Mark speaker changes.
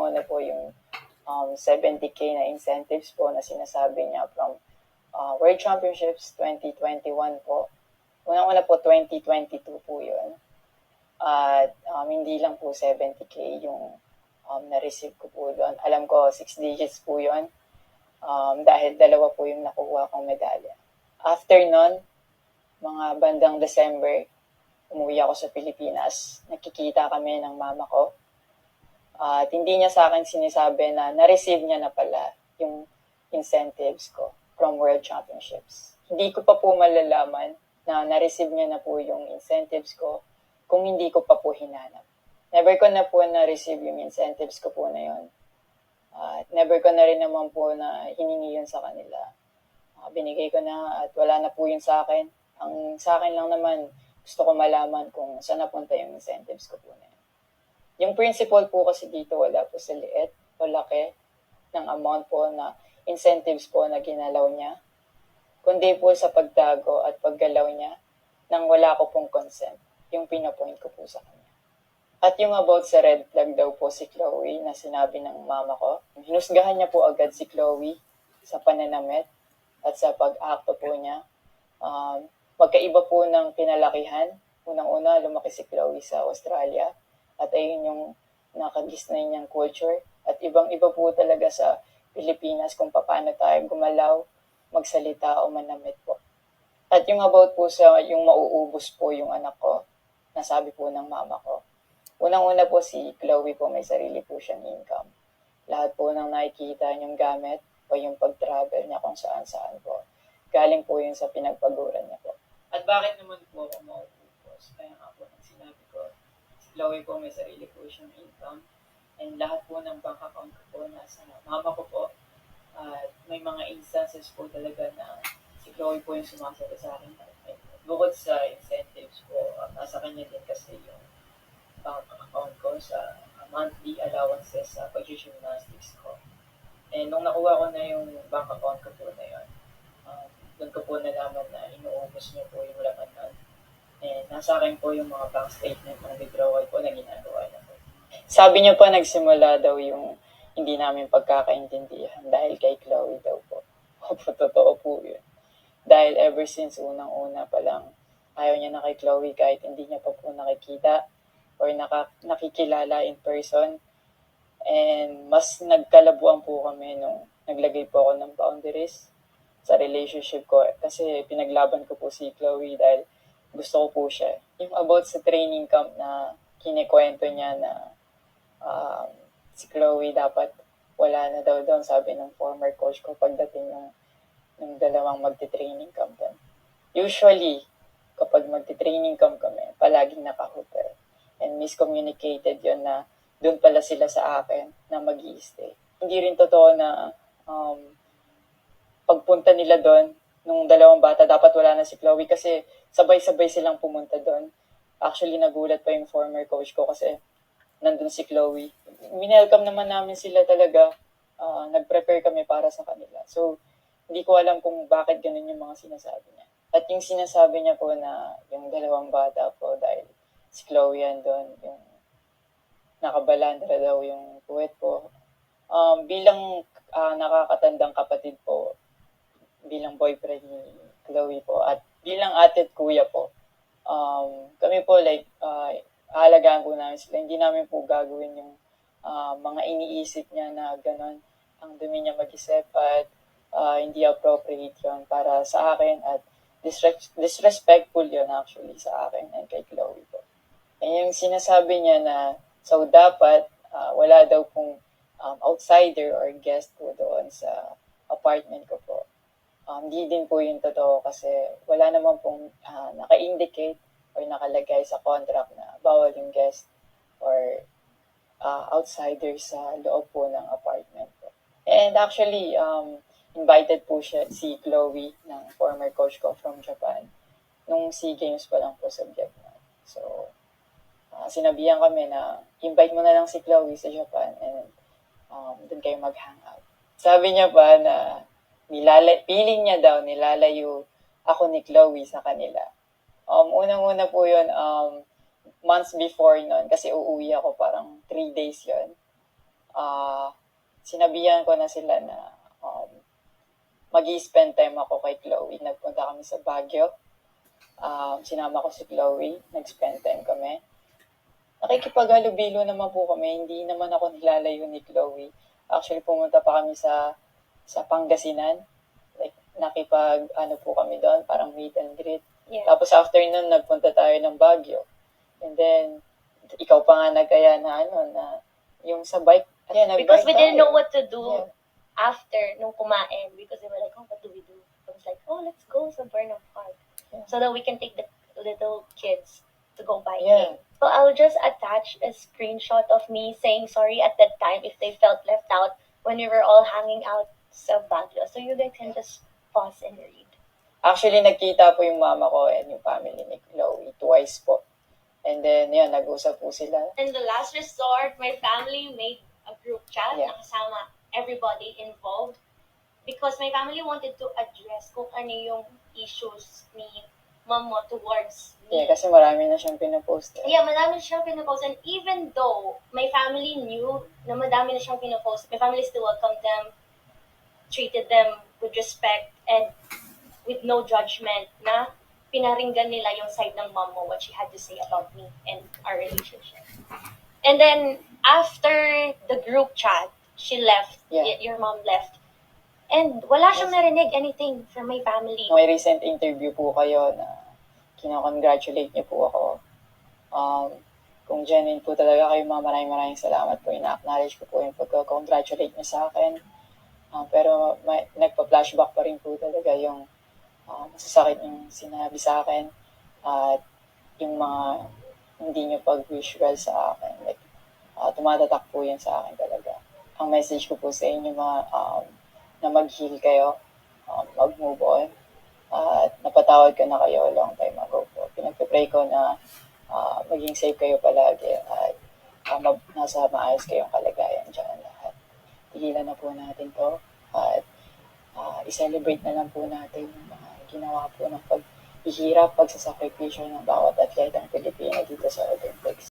Speaker 1: Unang-una po yung 70K na incentives po na sinasabi niya from World Championships 2021 po. Unang-una po 2022 po yun. At hindi lang po 70K yung na-receive ko po doon. Alam ko 6 digits po yun dahil dalawa po yung nakuha kong medalya. After nun, mga bandang December, umuwi ako sa Pilipinas. Nakikita kami ng mama ko. At hindi niya sa akin sinasabi na na-receive niya na pala yung incentives ko from World Championships. Hindi ko pa po malalaman na na-receive niya na po yung incentives ko kung hindi ko pa po hinanap. Never ko na po na-receive yung incentives ko po na yun. At never ko na rin naman po na hiningi yun sa kanila. Binigay ko na at wala na po yun sa akin. Ang sa akin lang naman, gusto ko malaman kung saan napunta yung incentives ko po na yun. Yung principal po kasi dito wala po sa liit o laki ng amount po na incentives po na ginalaw niya, kundi po sa pagtago at paggalaw niya nang wala ko pong consent, yung pinapoint ko po sa kanya. At yung about sa red flag daw po si Chloe na sinabi ng mama ko, hinusgahan niya po agad si Chloe sa pananamit at sa pag-acto po niya. Magkaiba po ng pinalakihan. Unang-una, lumaki si Chloe sa Australia at ayun yung nakagisnay niyang culture. At ibang-iba po talaga sa Pilipinas kung paano tayo gumalaw, magsalita o manamit po. At yung about po sa yung mauubos po yung anak ko, nasabi po ng mama ko. Unang-una po si Chloe po may sarili po siyang income. Lahat po ng nakikita niyong gamit o yung pag-travel niya kung saan-saan po. Galing po yun sa pinagpaguran niya po. At bakit naman po ako mauubos? Kaya nga po nang sinabi ko, si Chloe po may sarili po siyang income. And lahat po ng bank account ko po nasa mama ko po. At may mga instances po talaga na si Chloe po yung sumasagot sa akin. Bukod sa incentives po, nasa kanya din kasi yung bank account ko sa monthly allowances sa pag-gymnastics ko. And nung nakuha ko na yung bank account ko po na yun, doon ko po nalaman na inuubos niyo po yung laman nun. And nasa akin po yung mga bank statement ng withdrawal po na ginagawa niya po. Sabi niya pa nagsimula daw yung hindi namin pagkakaintindihan dahil kay Chloe daw po. Opo, totoo po yun. Dahil ever since unang-una pa lang, ayaw niya na kay Chloe kahit hindi niya pa po nakikita or nakikilala in person. And mas nagkalabuan po kami nung naglagay po ako ng boundaries sa relationship ko. Kasi pinaglaban ko po si Chloe dahil gusto ko po siya. Yung about sa training camp na kinikwento niya na si Chloe dapat wala na daw doon, sabi ng former coach ko pagdating ng dalawang magti-training camp doon. Usually, kapag magti-training camp kami, palaging naka-hotel. And miscommunicated yun na doon pala sila sa akin na mag-i-stay. Hindi rin totoo na pagpunta nila doon, nung dalawang bata, dapat wala na si Chloe kasi sabay-sabay silang pumunta doon. Actually, nagulat pa yung former coach ko kasi nandun si Chloe. Minelcome naman namin sila talaga. Nag-prepare kami para sa kanila. So, hindi ko alam kung bakit ganun yung mga sinasabi niya. At yung sinasabi niya po na yung dalawang bata po dahil si Chloe yan doon, yung nakabalandra daw yung puwet po. Bilang nakakatandang kapatid po, bilang boyfriend ni Chloe po, at bilang ate at kuya po, kami po like, aalagaan po namin sila. Hindi namin po gagawin yung mga iniisip niya na gano'n. Ang dumi niya mag-isip at hindi appropriate yun para sa akin at disrespectful yun actually sa akin and kay Chloe po. And yung sinasabi niya na so dapat wala daw pong outsider or guest po doon sa apartment ko po. Hindi din po yung totoo kasi wala naman pong naka-indicate or nakalagay sa contract na bawal yung guest or outsider sa loob po ng apartment po. And actually, invited po siya, si Chloe, ng former coach ko from Japan, nung SEA Games pa lang po sa Vietnam. So, sinabihan kami na invite mo na lang si Chloe sa Japan and doon kayo mag-hangout. Sabi niya pa na feeling niya daw nilalayo ako ni Chloe sa kanila. Unang-una po yun, months before nun, kasi uuwi ako parang 3 days yun. sinabihan ko na sila na mag-i-spend time ako kay Chloe. Nagpunta kami sa Baguio. Sinama ko si Chloe. Nag-spend time kami. Nakikipaghalubilo naman po kami. Hindi naman ako nilalayo ni Chloe. Actually, pumunta pa kami sa Pangasinan. Like, po kami doon. Parang meet and greet.
Speaker 2: Yeah.
Speaker 1: Tapos after nun, nagpunta tayo ng Baguio. And then, ikaw pa nga nagkaya na yung sa bike.
Speaker 2: Because we didn't know what to do
Speaker 1: Yeah.
Speaker 2: after nung kumain. Because they were like, oh, what do we do? I was like, oh, let's go sa Burnham Park.
Speaker 1: Yeah.
Speaker 2: So that we can take the little kids to go biking.
Speaker 1: Yeah.
Speaker 2: So I'll just attach a screenshot of me saying sorry at that time if they felt left out when we were all hanging out sa Baguio. So you guys can just pause and read.
Speaker 1: Actually, nagkita po yung mama ko and yung family ni Chloe twice po. And then, yun, nag-usap po sila.
Speaker 2: In the last resort, my family made a group chat
Speaker 1: Yeah.
Speaker 2: na kasama everybody involved because my family wanted to address kung ano yung issues ni mom mo towards me.
Speaker 1: Yeah, kasi marami na siyang pinapost.
Speaker 2: Yeah, madami na siyang pinapost. And even though my family knew na madami na siyang pinapost, my family still welcomed them, treated them with respect, and with no judgment na pinaringgan nila yung side ng mom mo, what she had to say about me and our relationship. And then, after the group chat, she left.
Speaker 1: Yeah.
Speaker 2: Your mom left. And wala siyang narinig anything from my family.
Speaker 1: May recent interview po kayo na kinakongratulate niyo po ako. Kung genuine po talaga kayo, maraming salamat po. Ina-acknowledge ko po yung pagka-congratulate niyo sa akin. Pero nagpa-flashback pa rin po talaga yung masasakit yung sinabi sa akin at yung mga hindi nyo pag-wish well sa akin. Like, tumatatak po yan sa akin talaga. Ang message ko po sa inyo na mag-heal kayo, mag-move on, at napatawad ko na kayo long time ago po. Pinagpipray ko na maging safe kayo palagi at nasa maayos kayong kalagayan dyan lahat. Tigilan na po natin to at i-celebrate na lang po natin yung mga ginawa po ng paghihirap, pagsasakripisyo ng bawat atleta ng Pilipina dito sa Olympics.